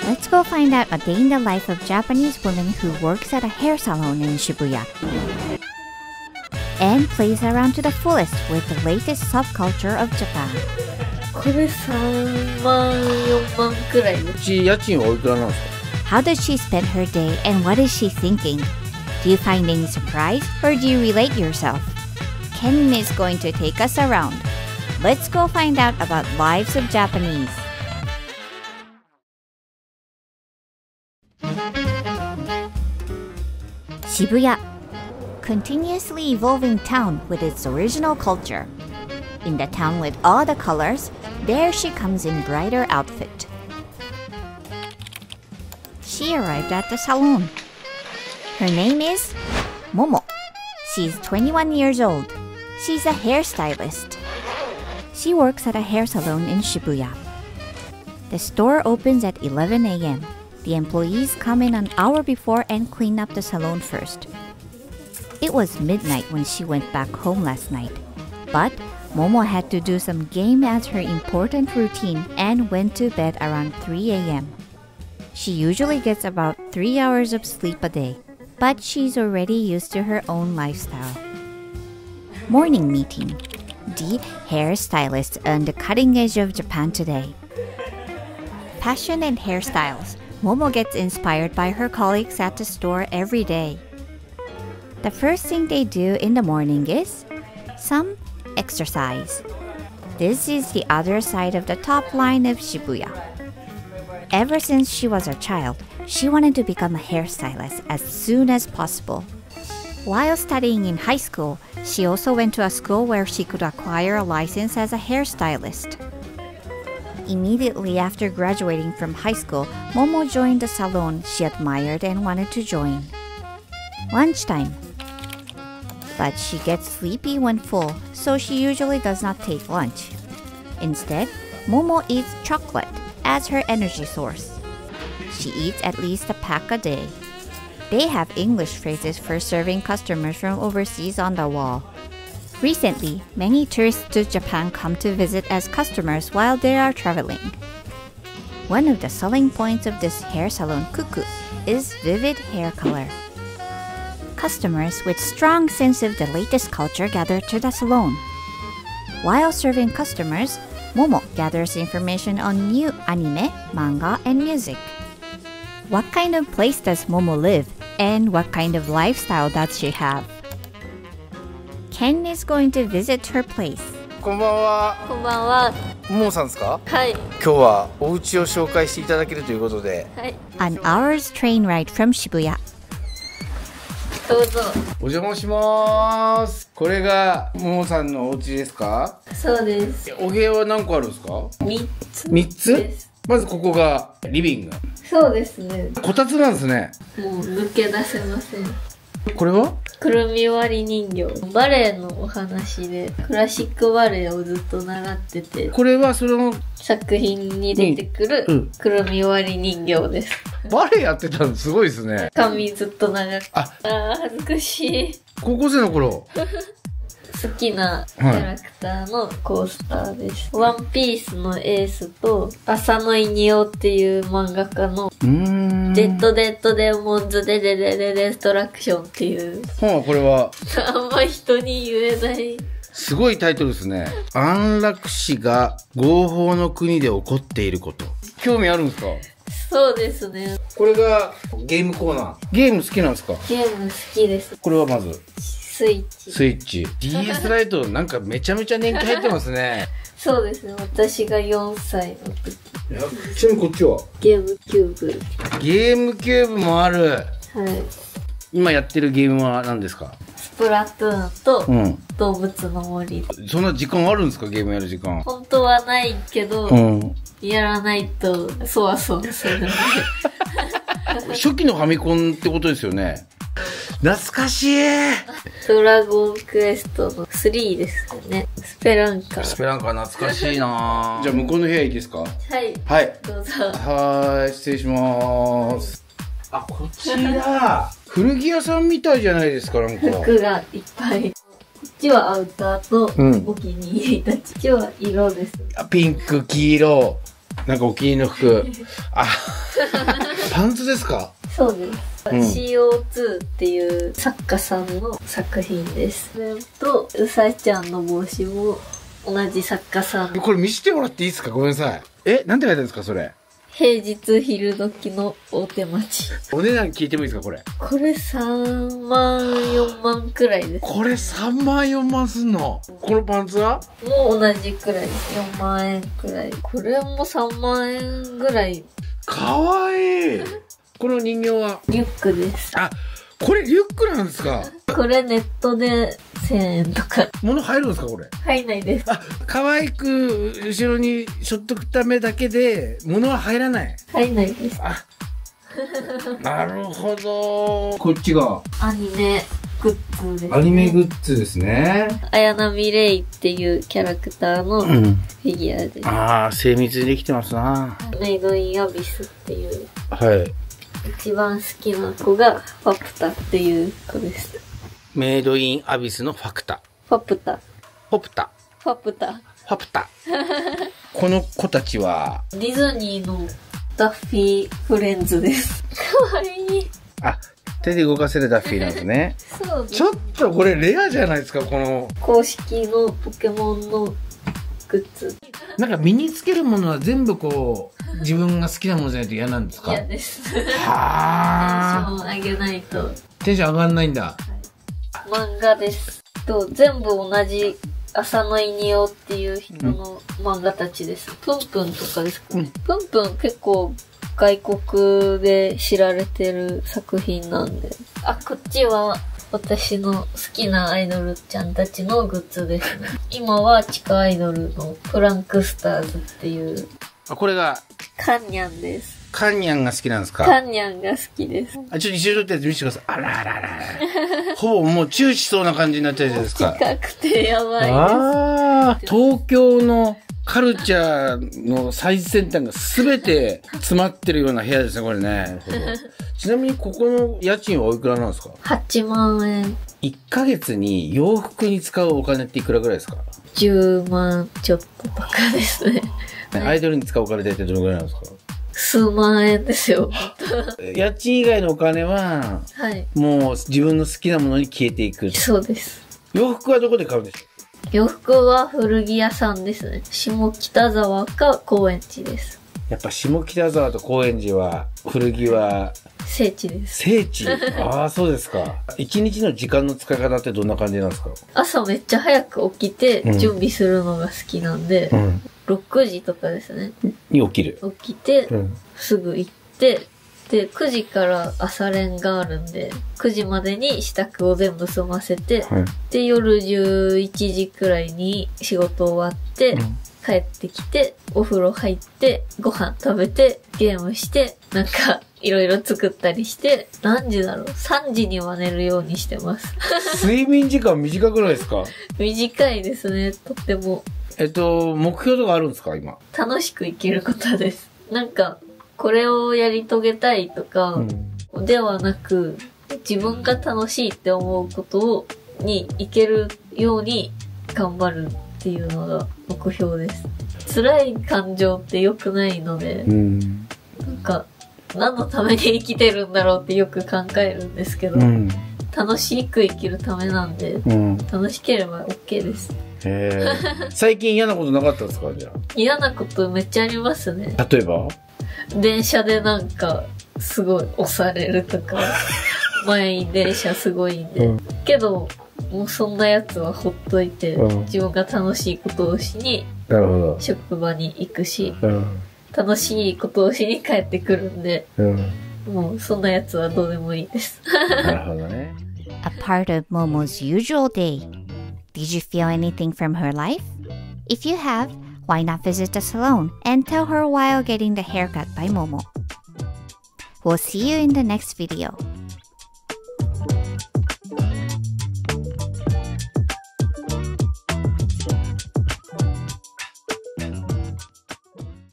Let's go find out a day in the life of Japanese woman who works at a hair salon in Shibuya and plays around to the fullest with the latest subculture of Japan. これ3万4万くらいです。家賃はおいくらなんですか？ How does she spend her day and what is she thinking? Do you find any surprise or do you relate yourself? Ken is going to take us around. Let's go find out about lives of Japanese. Shibuya, continuously evolving town with its original culture. In the town with all the colors, there she comes in brighter outfit. She arrived at the salon. Her name is Momo. She's 21 years old. She's a hairstylist. She works at a hair salon in Shibuya. The store opens at 11 a.m. The employees come in an hour before and clean up the salon first. It was midnight when she went back home last night. But Momo had to do some game as her important routine and went to bed around 3 a.m. She usually gets about 3 hours of sleep a day, but she's already used to her own lifestyle. Morning meeting. The hairstylists on the cutting edge of Japan today. Fashion and hairstyles. Momo gets inspired by her colleagues at the store every day. The first thing they do in the morning is some exercise. This is the other side of the top line of Shibuya. Ever since she was a child, she wanted to become a hairstylist as soon as possible. While studying in high school, she also went to a school where she could acquire a license as a hairstylist. Immediately after graduating from high school, Momo joined the salon she admired and wanted to join. Lunchtime. But she gets sleepy when full, so she usually does not take lunch. Instead, Momo eats chocolate as her energy source. She eats at least a pack a day. They have English phrases for serving customers from overseas on the wall. Recently, many tourists to Japan come to visit as customers while they are traveling. One of the selling points of this hair salon, Kuku, is vivid hair color. Customers with strong sense of the latest culture gather to the salon. While serving customers, Momo gathers information on new anime, manga, and music. What kind of place does Momo live, and what kind of lifestyle does she have? Ken is going to visit her place. こんばんは。こんばんは。ももさんですか？はい。今日はお家を紹介していただけるということで。はい。An hour's train ride from Shibuya. どうぞ。お邪魔します。これがももさんのお家ですか？そうです。お部屋は何個あるんですか3つ。3つです。まずここがリビング。そうですね。こたつなんですね。もう抜け出せません。これはくるみ割り人形。バレエのお話で、クラシックバレエをずっと習ってて、これはその作品に出てくるくるみ割り人形です。バレエやってたのすごいですね。髪ずっと長く。あ恥ずかしい。高校生の頃。好きなキャラクターのコースターです。ワンピースのエースと、浅野いにおっていう漫画家の、デッドデッドデモンズデデデデデストラクションっていう。本はこれはあんま人に言えない。すごいタイトルですね。安楽死が合法の国で起こっていること。興味あるんですか？そうですね。これがゲームコーナー。ゲーム好きなんですか？ゲーム好きです。これはまずスイッチ。スイッチ。DS ライトなんかめちゃめちゃ年季入ってますね。そうですね。私が4歳の時。ちなみにこっちはゲームキューブ。ゲームキューブもある。はい。今やってるゲームは何ですか？スプラトゥーンと動物の森。そんな時間あるんですか？ゲームやる時間。本当はないけど、やらないとそわそわするんで。初期のファミコンってことですよね。懐かしい。ドラゴンクエストの3ですよね。スペランカ。スペランカ懐かしいな。じゃあ向こうの部屋いいですか？はい。はい。どうぞ。はい、失礼します。あ、こちら。古着屋さんみたいじゃないですか、なんか。服がいっぱい。こっちはアウターとお気に入りたち。こっちは色です。ピンク、黄色。なんかお気に入りの服。あ、パンツですか？そうです。CO2 っていう作家さんの作品です。それと、うさちゃんの帽子も同じ作家さん。これ見せてもらっていいですか？ごめんなさい。なんて書いてあるんですかそれ？平日昼時の大手町。お値段聞いてもいいですかこれ？これ3万4万くらいです。これ3万4万すんの？このパンツは？もう同じくらいです。4万円くらい。これも3万円ぐらい。かわいい。この人形は？リュックです。あ、これリュックなんですか？これネットで1000円とか。物入るんですかこれ？入んないです。あ、可愛く後ろにしょっとくためだけで物は入らない？入んないです。あ、なるほど。こっちがアニメグッズです、ね。アニメグッズですね。綾波レイっていうキャラクターのフィギュアです。ああ、精密にできてますな。メイドインアビスっていう。はい。一番好きな子がファプタっていう子です。メイドインアビスのファクタ。ファプタ。ファプタ。ファプタ。ファプタ。この子たちはディズニーのダッフィーフレンズです。かわいい。あ、手で動かせるダッフィーなんですね。そうです。ちょっとこれレアじゃないですか、この。公式のポケモンのグッズ。なんか身につけるものは全部こう、自分が好きなものじゃないと嫌なんですか？嫌です。はテンション上げないと。テンション上がんないんだ。漫画です。全部同じ浅野いにおっていう人の漫画たちです。プンプンとかですか、プンプン結構外国で知られてる作品なんで。あ、こっちは私の好きなアイドルちゃんたちのグッズですね。今は地下アイドルのフランクスターズっていう。あ、これがカンニャンです。カンニャンが好きなんですか？カンニャンが好きです。あ、ちょっと一緒に撮ったやつ見せてください。あらあらあら。ほぼもうチューしそうな感じになっちゃうじゃないですか。近くてやばいです。ああ、東京のカルチャーの最先端が全て詰まってるような部屋ですね、これね。ちなみにここの家賃はおいくらなんですか？8万円。1ヶ月に洋服に使うお金っていくらぐらいですか？10万ちょっととかですね。アイドルに使うお金大体どのぐらいなんですか？数万円ですよ。家賃以外のお金は、はい。もう自分の好きなものに消えていく。そうです。洋服はどこで買うんでしょう？洋服は古着屋さんですね。下北沢か高円寺です。やっぱ下北沢と高円寺は古着は聖地です。聖地。ああ、そうですか。一日の時間の使い方ってどんな感じなんですか？朝めっちゃ早く起きて準備するのが好きなんで、6時とかですね。に起きる。起きて、すぐ行って、で、9時から朝練があるんで、9時までに支度を全部済ませて、で、夜11時くらいに仕事終わって、帰ってきて、お風呂入って、ご飯食べて、ゲームして、なんか、いろいろ作ったりして、何時だろう ?3 時には寝るようにしてます。睡眠時間短くないですか？短いですね、とっても。目標とかあるんですか今？楽しく生きることです。なんか、これをやり遂げたいとか、ではなく、自分が楽しいって思うことに行けるように頑張るっていうのが目標です。辛い感情って良くないので、なんか、何のために生きてるんだろうってよく考えるんですけど、楽しく生きるためなんで、楽しければ OK です。最近嫌なことなかったですか？じゃあ。嫌なことめっちゃありますね。例えば？電車でなんか、すごい押されるとか、前に電車すごいんで。けど、もうそんなやつはほっといて、自分が楽しいことをしに、職場に行くし、楽しいことをしに帰ってくるんで、もうそんなやつはどうでもいいです。なるほどね。A part of Momo's usual day. Did you feel anything from her life? If you have, why not visit the salon and tell her while getting the haircut by Momo? We'll see you in the next video.